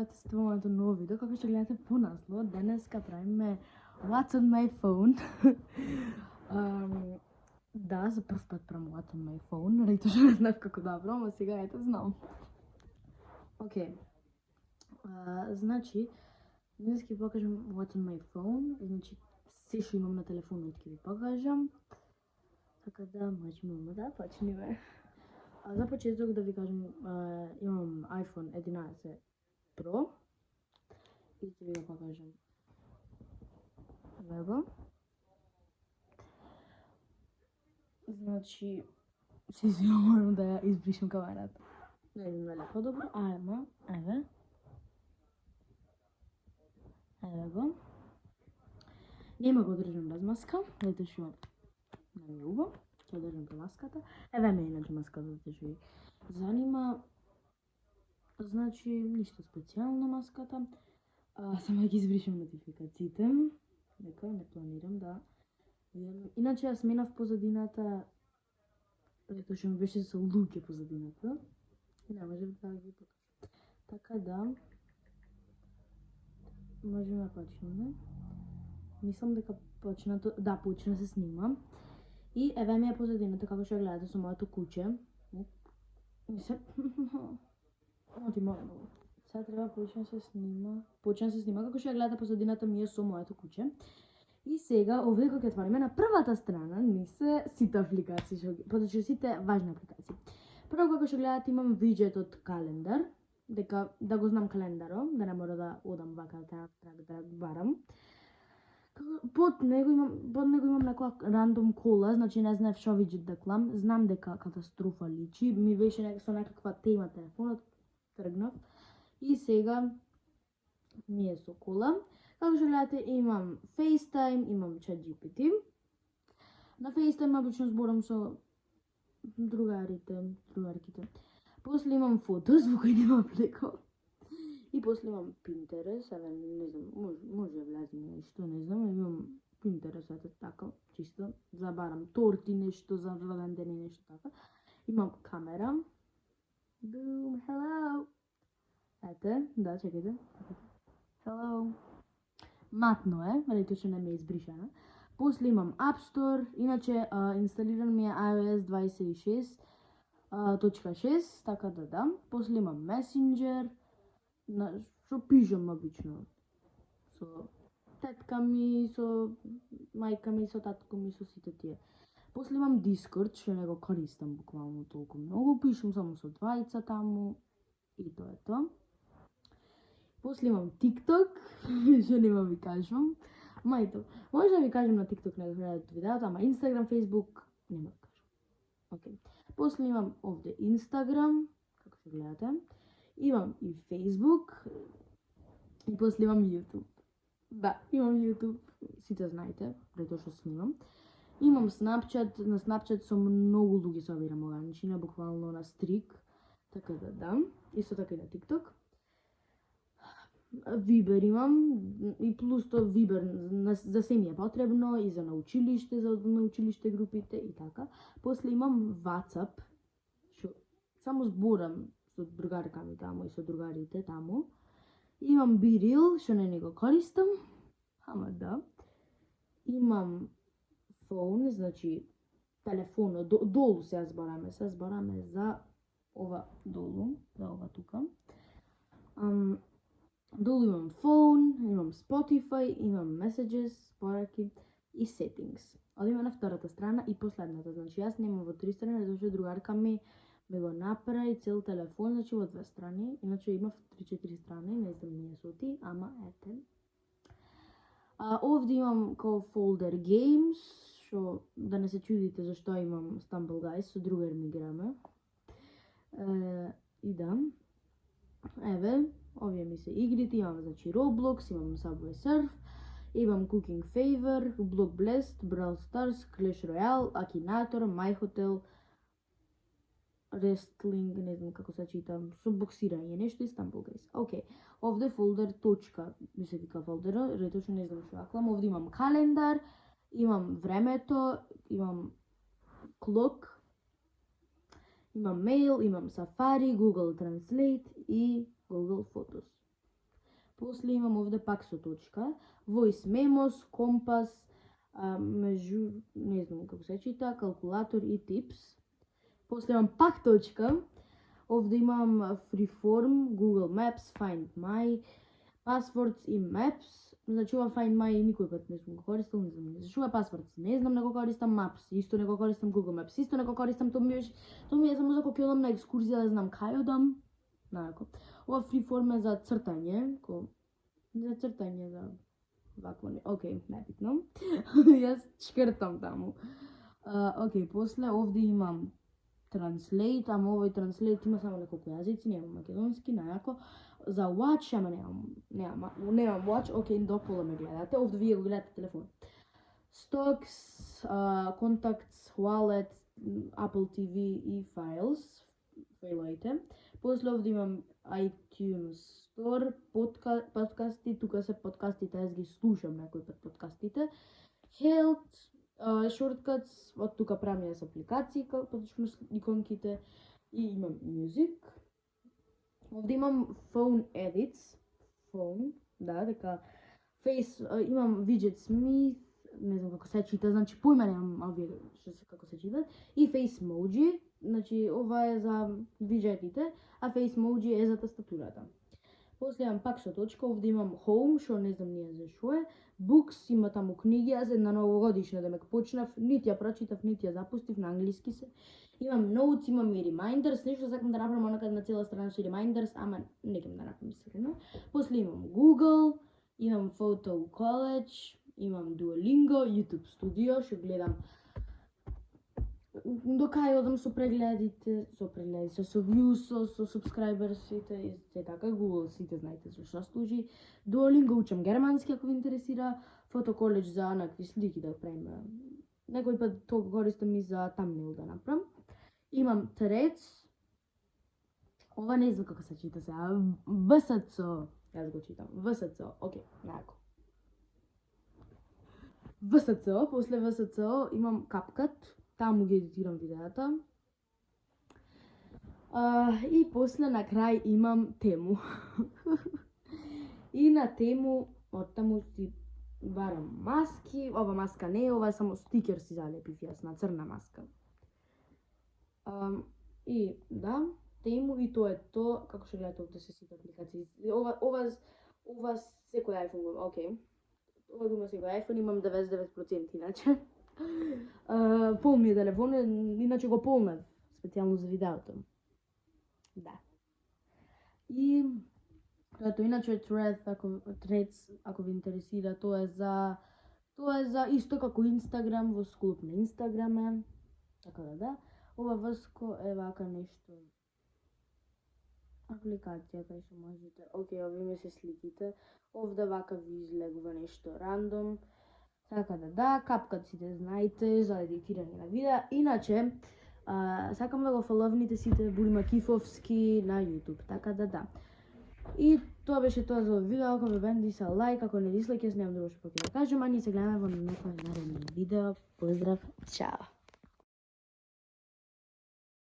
добавете стварното ново видео. Како што гледате по наслов, денеска правиме What's on my phone. Да, за прв пат правам What's on my phone, рето што не знам како да правам, а сега ете знам. Океј. Значи, денес ќе покажам What's on my phone, значи се што имам на телефонот ќе ви покажам. Така да можеме да почнеме. За почеток да ви кажам, имам iPhone 11 Pro и ќе ви го покажам. Его. Значи, се извинувам да ја избришам камерата. Не знам дали подобро, ама, еве. Еве го. Нема го држам без маска, затоа што не ми убаво. Ќе држам по маската. Еве ме иначе маската да што ви занима. Значи, ништо специјално маската. Само ги избришам нотификациите. Дека не планирам да видам. Иначе ја сменав позадината, затоа што ми беше со луѓе позадината. И не можев да ги покажам. Така да, можеме да почнеме. Мислам дека почна се снима. И еве ми е позадината, како што гледате со моето куче. Сега треба почна се снима. Како што гледате позадината ми е со моето куче. И сега овде кога ќе отвориме на првата страна, не се сите апликации, подочи сите важни апликации. Прво како што гледате имам виджетот календар, дека да го знам календаро, да не мора да одам вака да барам. Под него имам некоја рандом кола, значи не знаев што виджет да клам, знам дека катастрофа личи, ми беше со некаква тема телефонот, тргнав. И сега ми е со кола. Како што гледате имам FaceTime, имам ChatGPT. На FaceTime обично зборам со другарките. После имам Фотос, во кој нема аплеко. И после имам Pinterest, не знам, може да влезем нешто, не знам, имам Pinterest, ете така, чисто, за барам торти, нешто, за роден ден и нешто така. Имам камера. Boom, hello. Ете, да, чекайте. Hello. Матно е, рето што не ме избришана. После имам App Store, иначе инсталиран ми е iOS 26.6, така да. После имам Messenger, што пишам обично со тетка ми, со мајка ми, со татко ми, со сите тие. После имам Discord, што не го користам буквално толку многу, пишам само со двајца таму и тоа е тоа. После имам TikTok, што нема ви кажам. Мајто, може да ви кажам на TikTok не го гледате видеото, ама Instagram, Facebook, нема да кажам. Океј. После имам овде Instagram, како што гледате. Имам и Facebook. И после имам YouTube. Да, имам YouTube. Сите знаете, прето што снимам. Имам Snapchat, на Snapchat со многу луѓе собирам ограничени, буквално на стрик. Така да. Исто така и на TikTok. Viber имам, и плюс тоа Viber за се ми е потребно, и за научилиште, за научилиште групите и така. После имам WhatsApp, што само зборам со другарка ми таму и со другарите таму. Имам BeReal, што не го користам, ама да. Имам phone, значи телефон, долу се збораме за ова долу, за ова тука. Долу имам phone, имам Spotify, имам messages, пораки и settings. Одиме на втората страна и последната, значи јас немам во 3 страни, затоа што другарка ми го направи цел телефон, значи во 2 страни, иначе има 3-4 страни, не знам ние со ти, ама ете. Овде имам као folder games, што да не се чудите зашто имам Stumble Guys, со другар ми играме. И да. Еве, овие ми се игрите, имам значи Roblox, имам Subway Surf, имам Cooking Favor, Block Blast, Brawl Stars, Clash Royale, Akinator, My Hotel, Wrestling, не знам како се читам, со боксирање, нешто и Stumble Guys. Океј, овде folder точка, ми се вика фолдера, рето што не знам што аклам, овде имам календар, имам времето, имам clock, имам mail, имам Safari, Google Translate и Google Photos. После имам овде пак со точка, Voice Memos, Компас, не знам како се чита, калкулатор и Tips. После имам пак точка, овде имам Freeform, Google Maps, Find My, Passwords и Maps. Значи ова Find My никој пат не сум го користил, не знам зашто е Passwords. Не знам, не го користам Maps, исто не го користам Google Maps, исто не го користам, тоа ми е само за кога одам на екскурзија да знам кај одам. Најако. Ова Freeform е за цртање, за вакво не, окей, небитно. Јас чкртам таму. Окей, после овде имам Translate, ама овој Translate има само неколку јазици, немам македонски, најако. За Watch, ама немам Watch, окей, до пола ме гледате, овде вие го гледате телефон. Stocks, Contacts, Wallet, Apple TV и Files, фаилоите. После овде имам iTunes Store, подкасти, тука се подкастите, јас ги слушам некој пат подкастите. Health, Shortcuts, од тука правам јас апликации, поточно иконките, и имам Music. Овде имам Phone Edits, дека имам Widget Smith, не знам како се чита, значи поима немам, овие како се читат, и Facemoji, значи ова е за виджетите, а Facemoji е за тастатурата. После имам пак со точка, овде имам Home, што не знам ние зашо е, Books, има таму книги, јас една новогодишна демек почнав, нити ја прочитав, нити ја запустив, на англиски се. Имам Notes, имам и Reminders, нешто сакам да направам онакад на цела страна со Reminders, ама не ќе да направам сигурно. После имам Google, имам Photo College, имам Duolingo, YouTube Studio, што гледам до кај одам со прегледите, со views, со subscribersите и се така. Google сите знаете за што служи. Duolingo учам германски ако ви интересира. Photo College за онакви слики да правим. Некој пат тоа користам и за thumbnail да направам. Имам Threads. Ова не знам како се чита сега. VSCO. Јас го читам. VSCO. Океј, најако. VSCO, после VSCO имам CapCut. Таму ги едитирам видеата. И после на крај имам Temu. И на Temu, од таму си барам маски. Ова маска не е, ова е само стикер си залепив јас на црна маска. И да, Temu и тоа е тоа, како што гледате овде се сите апликации. Ова секој iPhone го, окей. Ова го има секој iPhone, имам 99% иначе. Полни е телефон, иначе го полнав, специјално за видеото. Да. И тоа иначе Threads, ако ви интересира, тоа е за исто како Instagram, во склоп на Instagram е. Така да. Ова врско е вака нешто. Апликација кај што можете. Океј, овие се сликите. Овде вака ви излегува нешто рандом. Така да, CapCut сите знаете за едитирање на видеа. Иначе, сакам да го фоловните сите Бурима Кифовски на YouTube. Така да. И тоа беше тоа за видео. Ако ве бенди лайк, ако не дислайк, јас немам друго што ќе да кажам, а ние се гледаме во некој наредно видео. Поздрав, чао!